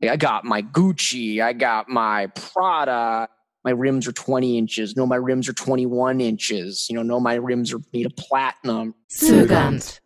I got my Gucci. I got my Prada. My rims are 20 inches. No, my rims are 21 inches. No, my rims are made of platinum. Zögernd.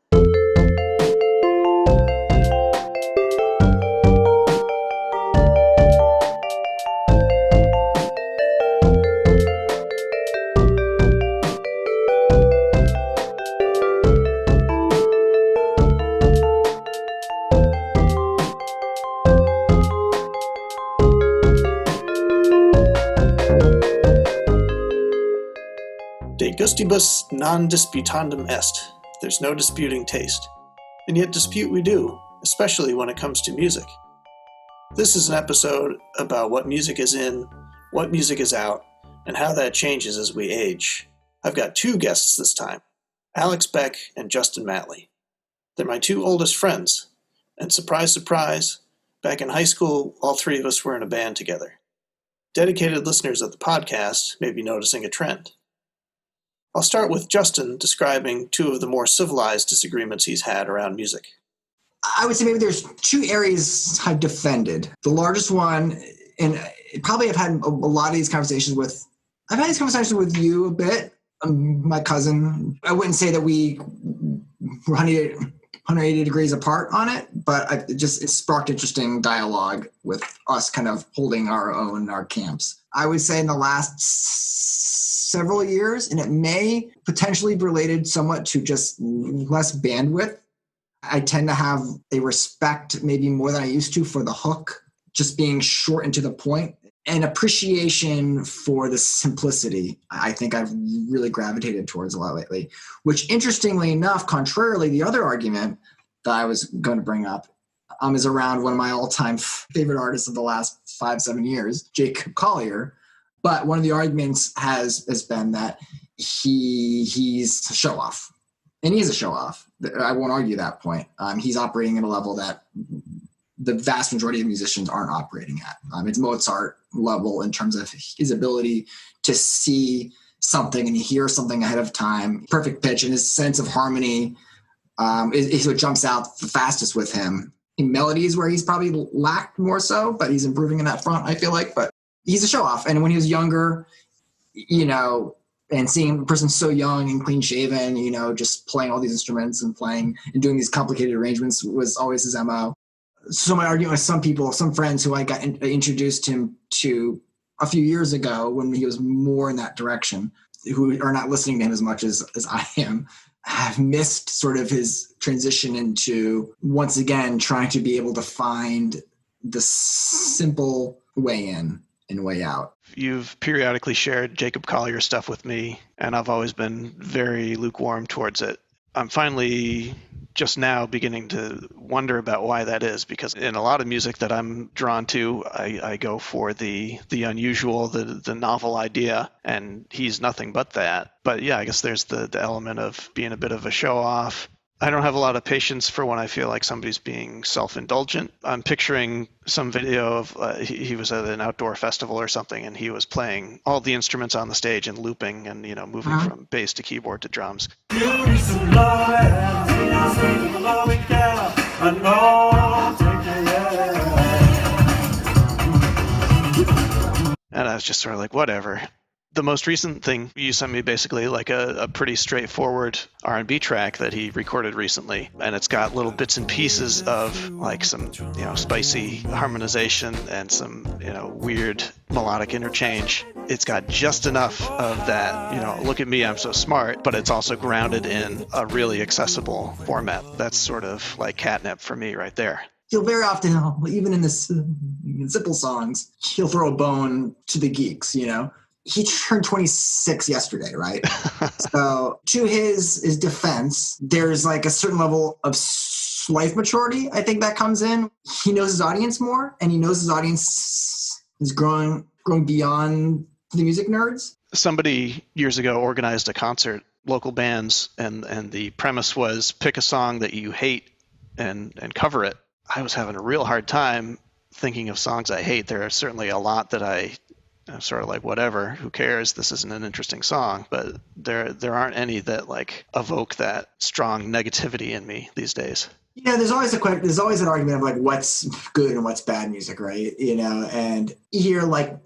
De gustibus non disputandum est. There's no disputing taste. And yet dispute we do, especially when it comes to music. This is an episode about what music is in, what music is out, and how that changes as we age. I've got two guests this time, Alex Beck and Justin Matley. They're my two oldest friends, and surprise, surprise, back in high school, all three of us were in a band together. Dedicated listeners of the podcast may be noticing a trend. I'll start with Justin describing two of the more civilized disagreements he's had around music. I would say maybe there's two areas I've defended. The largest one, and probably I've had a lot of these conversations with, I've had these conversations with you a bit, my cousin. I wouldn't say that we were 180 degrees apart on it, but it sparked interesting dialogue with us kind of holding our own, our camps. I would say in the last several years, and it may potentially be related somewhat to just less bandwidth, I tend to have a respect, maybe more than I used to, for the hook, just being short and to the point, and appreciation for the simplicity. I think I've really gravitated towards a lot lately, which interestingly enough, contrarily, the other argument that I was going to bring up is around one of my all-time favorite artists of the last 5-7 years, Jacob Collier. But one of the arguments has been that he's a show-off. And he is a show-off. I won't argue that point. He's operating at a level that the vast majority of musicians aren't operating at. It's Mozart level in terms of his ability to see something and hear something ahead of time, perfect pitch, and his sense of harmony is what jumps out the fastest with him. In melodies where he's probably lacked more so, but he's improving in that front, I feel like. But he's a show-off. And when he was younger, and seeing a person so young and clean-shaven, just playing all these instruments and playing and doing these complicated arrangements was always his MO. So my argument with some friends who I got introduced him to a few years ago when he was more in that direction, who are not listening to him as much as I am, have missed sort of his transition into, once again, trying to be able to find the simple way in and way out. You've periodically shared Jacob Collier stuff with me, and I've always been very lukewarm towards it. I'm finally just now beginning to wonder about why that is, because in a lot of music that I'm drawn to, I go for the unusual, the novel idea, and he's nothing but that. But yeah, I guess there's the element of being a bit of a show-off. I don't have a lot of patience for when I feel like somebody's being self-indulgent. I'm picturing some video of he was at an outdoor festival or something, and he was playing all the instruments on the stage and looping and moving from bass to keyboard to drums. And I was just sort of like, whatever. The most recent thing, you sent me basically like a pretty straightforward R&B track that he recorded recently. And it's got little bits and pieces of like some, spicy harmonization and some, weird melodic interchange. It's got just enough of that, look at me, I'm so smart, but it's also grounded in a really accessible format. That's sort of like catnip for me right there. He'll very often, even in this simple songs, he'll throw a bone to the geeks, He turned 26 yesterday, right? So to his defense, there's like a certain level of life maturity, I think, that comes in. He knows his audience more, and he knows his audience is growing beyond the music nerds. Somebody years ago organized a concert, local bands, and the premise was pick a song that you hate and cover it. I was having a real hard time thinking of songs I hate. There are certainly a lot that I'm sort of like, whatever, who cares? This isn't an interesting song. But there aren't any that like evoke that strong negativity in me these days. There's always there's always an argument of like what's good and what's bad music, right? And here, like,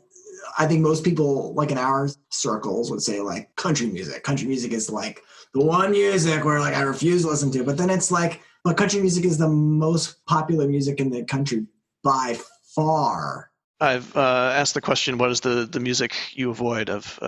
I think most people, like in our circles, would say like country music. Country music is like the one music where like I refuse to listen to. But then it's like, but country music is the most popular music in the country by far. I've asked the question, what is the music you avoid of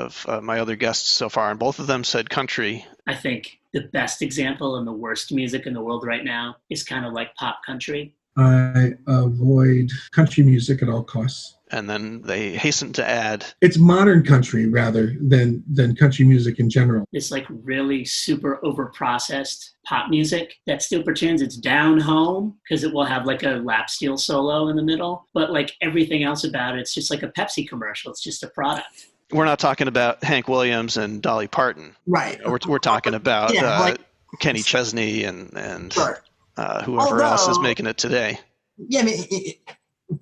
my other guests so far? And both of them said country. I think the best example and the worst music in the world right now is kind of like pop country. I avoid country music at all costs. And then they hasten to add, it's modern country rather than country music in general. It's like really super overprocessed pop music that still pretends it's down home because it will have like a lap steel solo in the middle. But like everything else about it, it's just like a Pepsi commercial. It's just a product. We're not talking about Hank Williams and Dolly Parton. Right. We're talking about Kenny Chesney and sure. Whoever else is making it today. Yeah, I mean,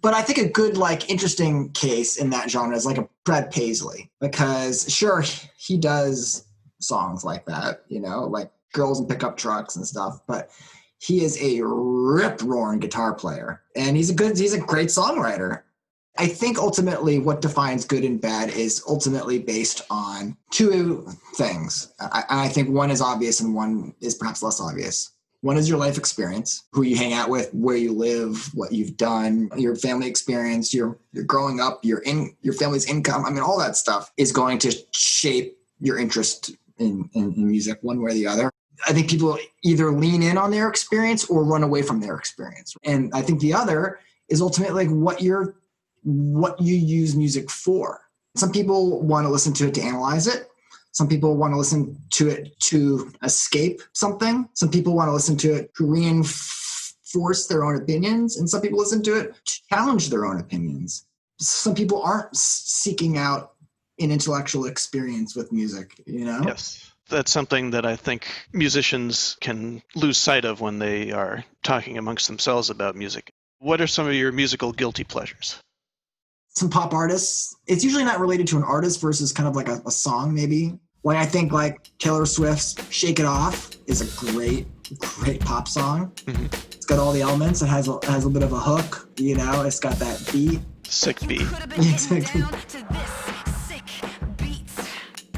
but I think a good, like, interesting case in that genre is like a Brad Paisley, because sure, he does songs like that, like Girls in Pickup Trucks and stuff, but he is a rip-roaring guitar player, and he's a great songwriter. I think ultimately what defines good and bad is ultimately based on two things. I think one is obvious and one is perhaps less obvious. One is your life experience, who you hang out with, where you live, what you've done, your family experience, your growing up, your family's income. I mean, all that stuff is going to shape your interest in music one way or the other. I think people either lean in on their experience or run away from their experience. And I think the other is ultimately like what you use music for. Some people want to listen to it to analyze it. Some people want to listen to it to escape something. Some people want to listen to it to reinforce their own opinions. And some people listen to it to challenge their own opinions. Some people aren't seeking out an intellectual experience with music, Yes. That's something that I think musicians can lose sight of when they are talking amongst themselves about music. What are some of your musical guilty pleasures? Some pop artists. It's usually not related to an artist versus kind of like a song, maybe. Like I think like Taylor Swift's Shake It Off is a great pop song. Mm-hmm. It's got all the elements. It has a bit of a hook, it's got that beat. Sick beat. Exactly.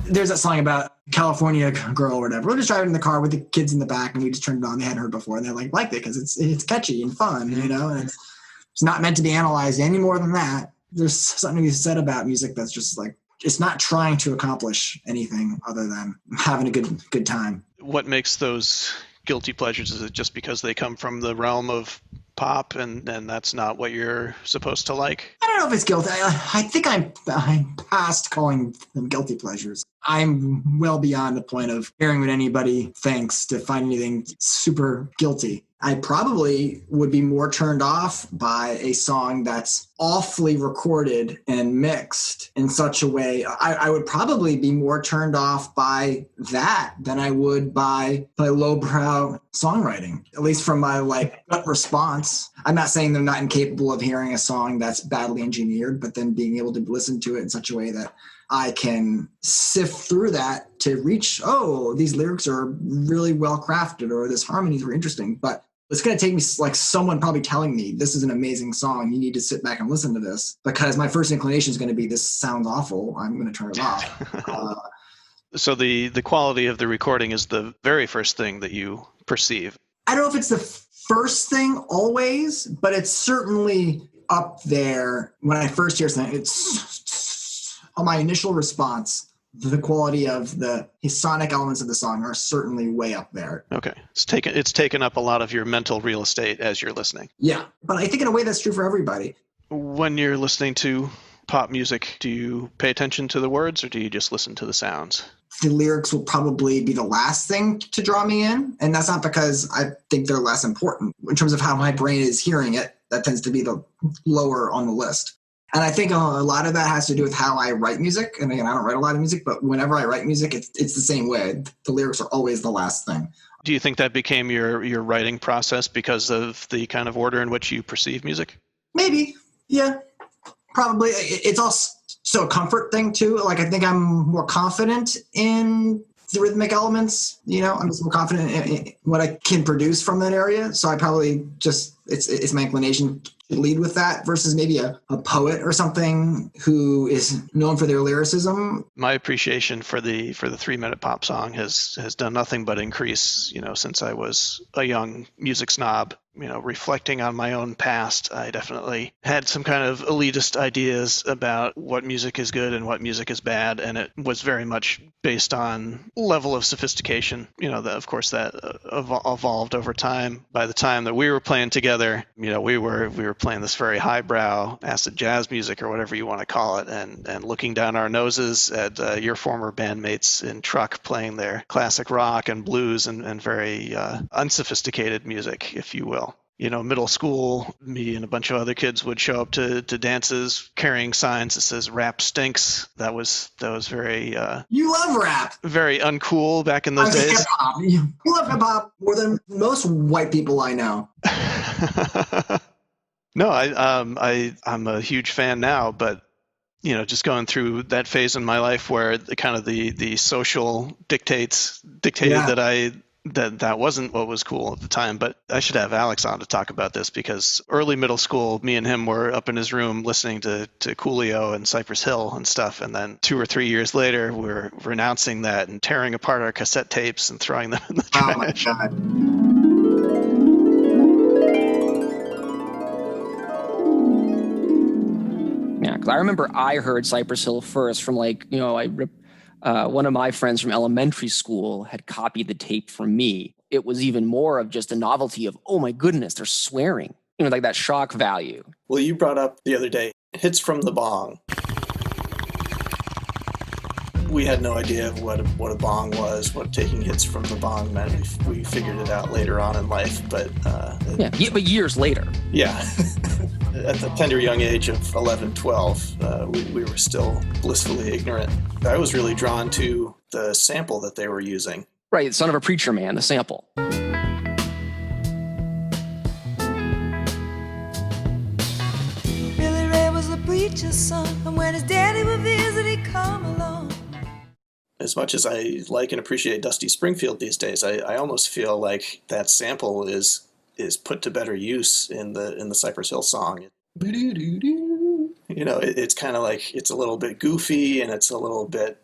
There's that song about California Girl or whatever. We're just driving in the car with the kids in the back and we just turned it on. They hadn't heard before and they liked it because it's catchy and fun, and it's not meant to be analyzed any more than that. There's something to be said about music that's just like, it's not trying to accomplish anything other than having a good time. What makes those guilty pleasures? Is it just because they come from the realm of pop and that's not what you're supposed to like? I don't know if it's guilty. I think I'm past calling them guilty pleasures. I'm well beyond the point of caring what anybody thinks to find anything super guilty. I probably would be more turned off by a song that's awfully recorded and mixed in such a way. I would probably be more turned off by that than I would by lowbrow songwriting, at least from my gut response. I'm not saying they're not incapable of hearing a song that's badly engineered, but then being able to listen to it in such a way that I can sift through that to reach, these lyrics are really well crafted or this harmonies were interesting. But it's going to take me someone probably telling me this is an amazing song. You need to sit back and listen to this, because my first inclination is going to be, this sounds awful. I'm going to turn it off. So the quality of the recording is the very first thing that you perceive. I don't know if it's the first thing always, but it's certainly up there. When I first hear something, it's on my initial response. The quality of the sonic elements of the song are certainly way up there. Okay. It's taken up a lot of your mental real estate as you're listening. Yeah. But I think in a way that's true for everybody. When you're listening to pop music, do you pay attention to the words or do you just listen to the sounds? The lyrics will probably be the last thing to draw me in. And that's not because I think they're less important. In terms of how my brain is hearing it, that tends to be the lower on the list. And I think a lot of that has to do with how I write music. And again, I don't write a lot of music, but whenever I write music, it's the same way. The lyrics are always the last thing. Do you think that became your writing process because of the kind of order in which you perceive music? Maybe. Yeah, probably. It's also a comfort thing too. I think I'm more confident in the rhythmic elements. I'm just more confident in what I can produce from that area. So I probably just, it's my inclination to lead with that versus maybe a poet or something who is known for their lyricism. My appreciation for the 3-minute pop song has done nothing but increase, since I was a young music snob. Reflecting on my own past, I definitely had some kind of elitist ideas about what music is good and what music is bad, and it was very much based on level of sophistication. Of course, that evolved over time. By the time that we were playing together, we were playing this very highbrow acid jazz music or whatever you want to call it, and looking down our noses at your former bandmates in truck playing their classic rock and blues and very unsophisticated music, if you will. Middle school, me and a bunch of other kids would show up to dances carrying signs that says "Rap stinks." That was very You love rap. Very uncool back in those days. Hip hop. You love hip hop more than most white people I know. No, I'm a huge fan now, but just going through that phase in my life where the social dictated that wasn't what was cool at the time. But I should have Alex on to talk about this, because early middle school, me and him were up in his room listening to Coolio and Cypress Hill and stuff. And then 2 or 3 years later, we're renouncing that and tearing apart our cassette tapes and throwing them in the trash. Oh my God. Yeah, because I remember I heard Cypress Hill first from one of my friends from elementary school had copied the tape from me. It was even more of just a novelty of, oh my goodness, they're swearing. Like that shock value. Well, you brought up the other day, hits from the bong. We had no idea of what a bong was, what taking hits from the bong meant. We figured it out later on in life, but but years later. Yeah. At the tender young age of 11, 12, we were still blissfully ignorant. I was really drawn to the sample that they were using. Right, Son of a Preacher Man, the sample. Billy Ray was a preacher's son, and when his daddy would visit, he'd come along. As much as I like and appreciate Dusty Springfield these days, I almost feel like that sample is put to better use in the Cypress Hill song. It's kind of like, it's a little bit goofy and it's a little bit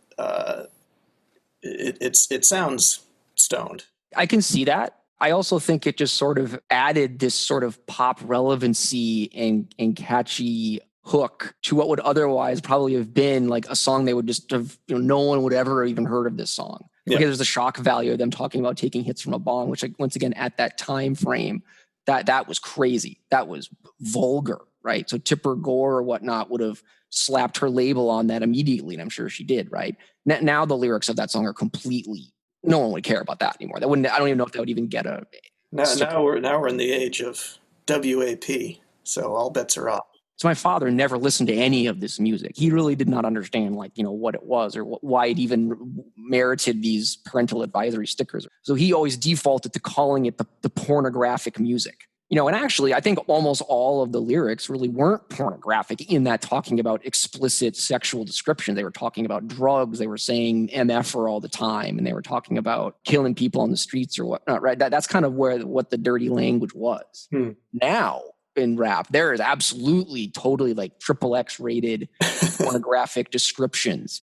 it sounds stoned. I can see that. I also think it just sort of added this sort of pop relevancy and catchy hook to what would otherwise probably have been like a song they would just have, no one would ever even heard of this song. Yeah. Because there's the shock value of them talking about taking hits from a bong, which, once again, at that time frame, that was crazy. That was vulgar, right? So Tipper Gore or whatnot would have slapped her label on that immediately, and I'm sure she did, right? Now the lyrics of that song are completely, no one would care about that anymore. I don't even know if that would even get a... Now we're in the age of WAP, so all bets are off. So my father never listened to any of this music. He really did not understand, what it was or why it even merited these parental advisory stickers. So he always defaulted to calling it the pornographic music. And actually, I think almost all of the lyrics really weren't pornographic in that talking about explicit sexual description. They were talking about drugs. They were saying MF'er all the time, and they were talking about killing people on the streets or whatnot, right? That's kind of what the dirty language was. Now, in rap, there is absolutely totally like XXX rated pornographic descriptions.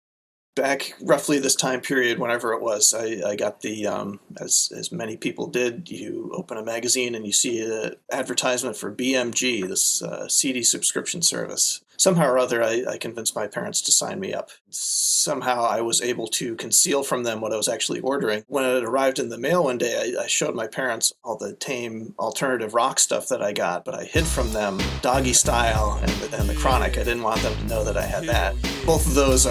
Back roughly this time period, whenever it was, I got the, as many people did, you open a magazine and you see an advertisement for BMG, this CD subscription service. Somehow or other, I convinced my parents to sign me up. Somehow I was able to conceal from them what I was actually ordering. When it arrived in the mail one day, I showed my parents all the tame alternative rock stuff that I got, but I hid from them Doggy Style and The Chronic. I didn't want them to know that I had that. Both of those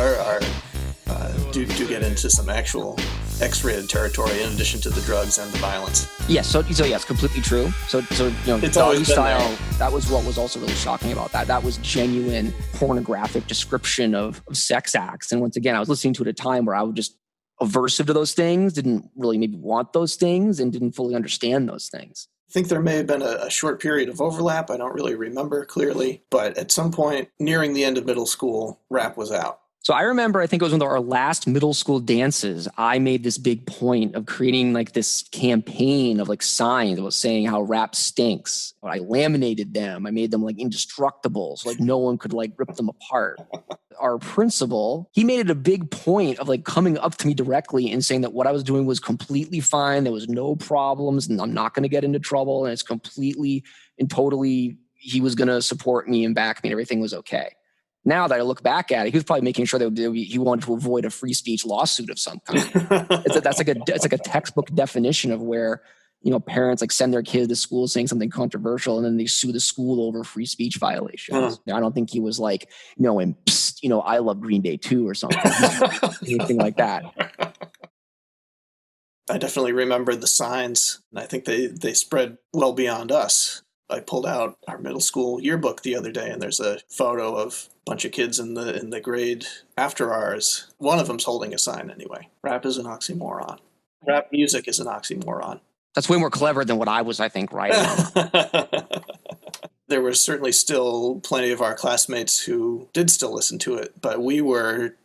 do get into some actual X-rated territory in addition to the drugs and the violence. Yes, so yes, completely true. So It's Doggy Style, that was what was also really shocking about that. That was genuine pornographic description of sex acts. And once again, I was listening to it at a time where I was just aversive to those things, didn't really maybe want those things, and didn't fully understand those things. I think there may have been a short period of overlap. I don't really remember clearly. But at some point nearing the end of middle school, rap was out. So I remember, I think it was one of our last middle school dances, I made this big point of creating like this campaign of like signs that was saying how rap stinks. I laminated them. I made them like indestructible, so like no one could like rip them apart. Our principal, he made it a big point of like coming up to me directly and saying that what I was doing was completely fine. There was no problems and I'm not going to get into trouble. And it's completely and totally, he was going to support me and back me and everything was okay. Now that I look back at it, he was probably making sure that he wanted to avoid a free speech lawsuit of some kind. It's like a textbook definition of where, you know, parents like send their kids to school saying something controversial and then they sue the school over free speech violations. I don't think he was like, you know, and psst, you know, I love Green Day too or something, anything like that. I definitely remember the signs, and I think they spread well beyond us. I pulled out our middle school yearbook the other day, and there's a photo of a bunch of kids in the grade after ours. One of them's holding a sign anyway. Rap is an oxymoron. Rap music is an oxymoron. That's way more clever than what I was, I think, writing. There were certainly still plenty of our classmates who did still listen to it, but we were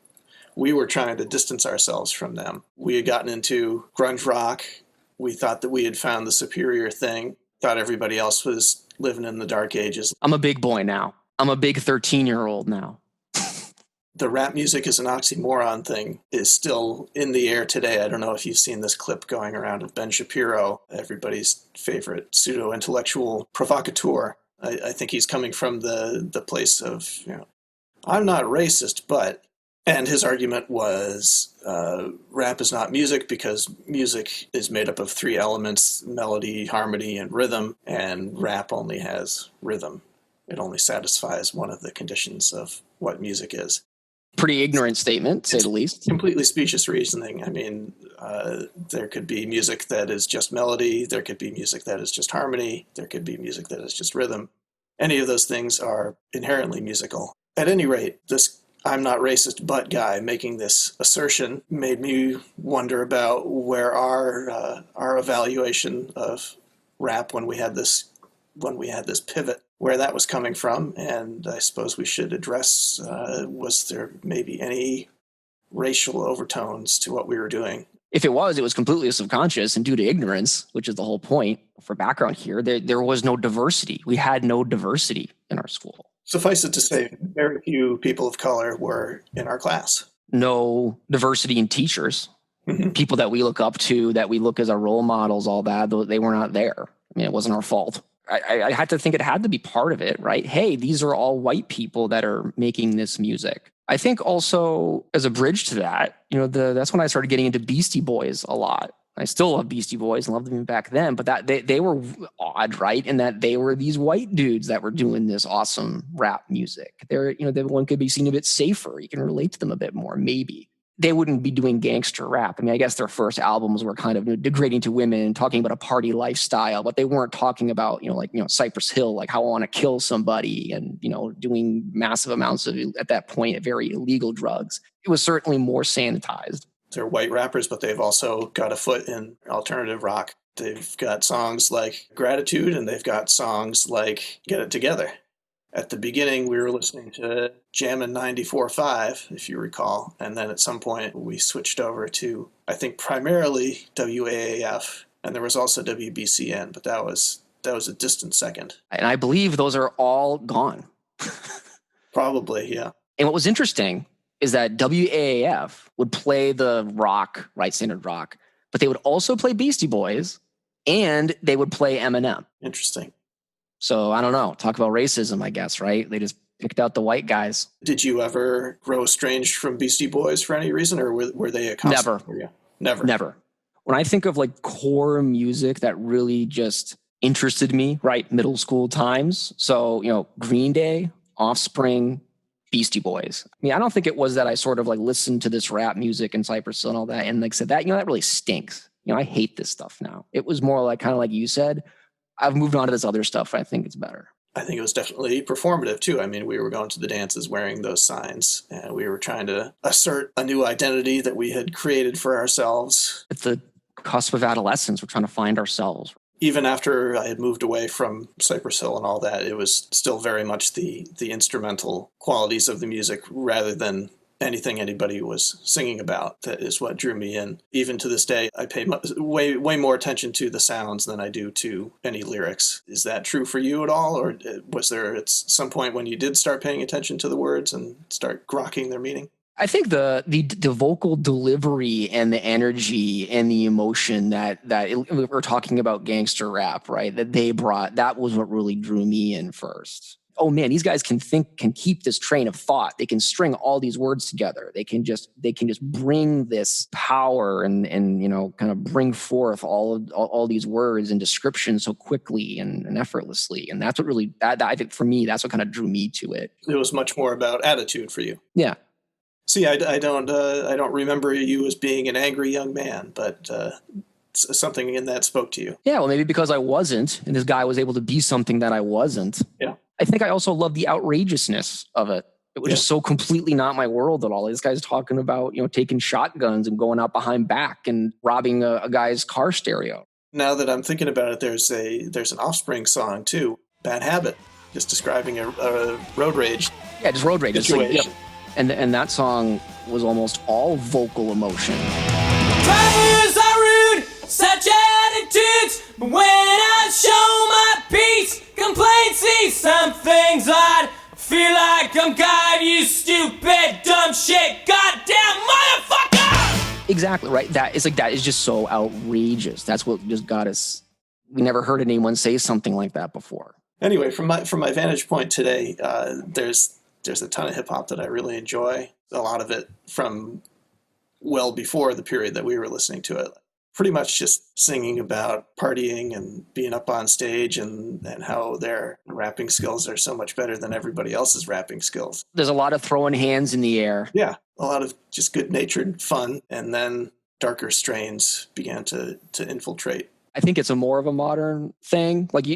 trying to distance ourselves from them. We had gotten into grunge rock. We thought that we had found the superior thing. Thought everybody else was living in the dark ages. I'm a big boy now. I'm a big 13-year-old now. The rap music is an oxymoron thing is still in the air today. I don't know if you've seen this clip going around of Ben Shapiro, everybody's favorite pseudo-intellectual provocateur. I think he's coming from the place of, you know, I'm not racist, but... And his argument was rap is not music because music is made up of three elements, melody, harmony, and rhythm, and rap only has rhythm. It only satisfies one of the conditions of what music is. Pretty ignorant statement, to say the least. Completely specious reasoning. I mean, there could be music that is just melody. There could be music that is just harmony. There could be music that is just rhythm. Any of those things are inherently musical. At any rate, this I'm not racist, but guy making this assertion made me wonder about where our evaluation of rap when we had this pivot, where that was coming from, and I suppose we should address was there maybe any racial overtones to what we were doing? If it was completely subconscious and due to ignorance, which is the whole point. For background here, there was no diversity. We had no diversity in our school. Suffice it to say, very few people of color were in our class. No diversity in teachers. Mm-hmm. People that we look up to, that we look as our role models, all that, they were not there. I mean, it wasn't our fault. I had to think it had to be part of it, right? Hey, these are all white people that are making this music. I think also as a bridge to that, you know, that's when I started getting into Beastie Boys a lot. I still love Beastie Boys and loved them back then, but that they were odd, right? In that they were these white dudes that were doing this awesome rap music. They're, you know, one could be seen a bit safer. You can relate to them a bit more, maybe. They wouldn't be doing gangster rap. I mean, I guess their first albums were kind of degrading to women, talking about a party lifestyle, but they weren't talking about, Cypress Hill, like how I want to kill somebody and, doing massive amounts of, at that point, very illegal drugs. It was certainly more sanitized. They're white rappers, but they've also got a foot in alternative rock. They've got songs like Gratitude, and they've got songs like Get It Together. At the beginning, we were listening to Jammin' 94.5, if you recall, and then at some point we switched over to, I think, primarily WAAF, and there was also WBCN, but that was a distant second. And I believe those are all gone. Probably, yeah. And what was interesting is that WAAF would play the rock, right, standard rock, but they would also play Beastie Boys, and they would play Eminem. Interesting. So I don't know. Talk about racism, I guess, right? They just picked out the white guys. Did you ever grow estranged from Beastie Boys for any reason, or were they a constant for you? Never. When I think of like core music that really just interested me, right, middle school times. So, Green Day, Offspring, Beastie Boys. I mean, I don't think it was that I sort of like listened to this rap music and Cypress Hill and all that and like said that, that really stinks. I hate this stuff now. It was more like kind of like you said, I've moved on to this other stuff. I think it's better. I think it was definitely performative too. I mean, we were going to the dances wearing those signs, and we were trying to assert a new identity that we had created for ourselves. At the cusp of adolescence, we're trying to find ourselves. Even after I had moved away from Cypress Hill and all that, it was still very much the instrumental qualities of the music rather than anything anybody was singing about. That is what drew me in. Even to this day, I pay way more attention to the sounds than I do to any lyrics. Is that true for you at all? Or was there at some point when you did start paying attention to the words and start grokking their meaning? I think the vocal delivery and the energy and the emotion that we're talking about gangster rap, right? That they brought, that was what really drew me in first. Oh man, these guys can keep this train of thought. They can string all these words together. They can just bring this power and kind of bring forth all these words and descriptions so quickly and effortlessly. And that's what really, that I think for me, that's what kind of drew me to it. It was much more about attitude for you. Yeah. See, I don't remember you as being an angry young man, but something in that spoke to you. Yeah, well, maybe because I wasn't, and this guy was able to be something that I wasn't. Yeah. I think I also love the outrageousness of it. It was just so completely not my world at all. This guy's talking about, taking shotguns and going out behind back and robbing a guy's car stereo. Now that I'm thinking about it, there's an Offspring song too, Bad Habit, just describing a road rage. Yeah, just road rage. It's like, yep. And that song was almost all vocal emotion. Drivers are rude, such attitudes, but when I show my peace, complaints see some things odd. Feel like I'm God, you stupid, dumb shit, goddamn motherfucker! Exactly, right? That is just so outrageous. That's what just got us. We never heard anyone say something like that before. Anyway, from my vantage point today, there's a ton of hip hop that I really enjoy. A lot of it from well before the period that we were listening to it. Pretty much just singing about partying and being up on stage and how their rapping skills are so much better than everybody else's rapping skills. There's a lot of throwing hands in the air. Yeah, a lot of just good-natured fun. And then darker strains began to infiltrate. I think it's more of a modern thing. Like,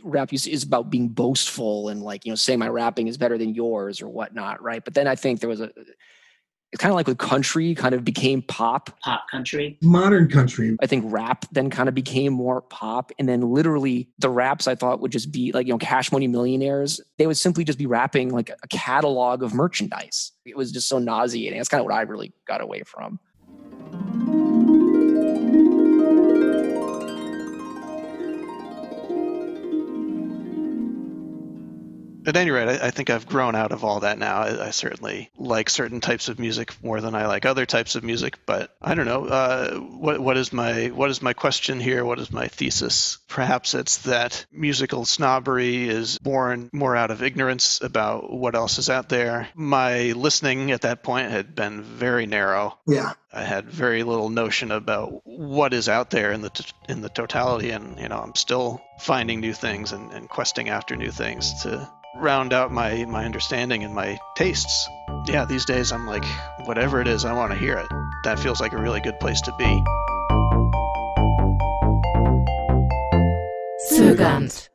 rap is about being boastful and saying my rapping is better than yours or whatnot, right? But then I think there was it's kind of like with country kind of became pop. Pop country. Modern country. I think rap then kind of became more pop. And then literally the raps I thought would just be like, Cash Money Millionaires. They would simply just be rapping like a catalog of merchandise. It was just so nauseating. That's kind of what I really got away from. At any rate, I think I've grown out of all that now. I certainly like certain types of music more than I like other types of music, but I don't know. What is my question here? What is my thesis? Perhaps it's that musical snobbery is born more out of ignorance about what else is out there. My listening at that point had been very narrow. Yeah. I had very little notion about what is out there in the totality, and I'm still finding new things and questing after new things to round out my understanding and my tastes. Yeah, these days I'm like, whatever it is, I want to hear it. That feels like a really good place to be. Zögernd.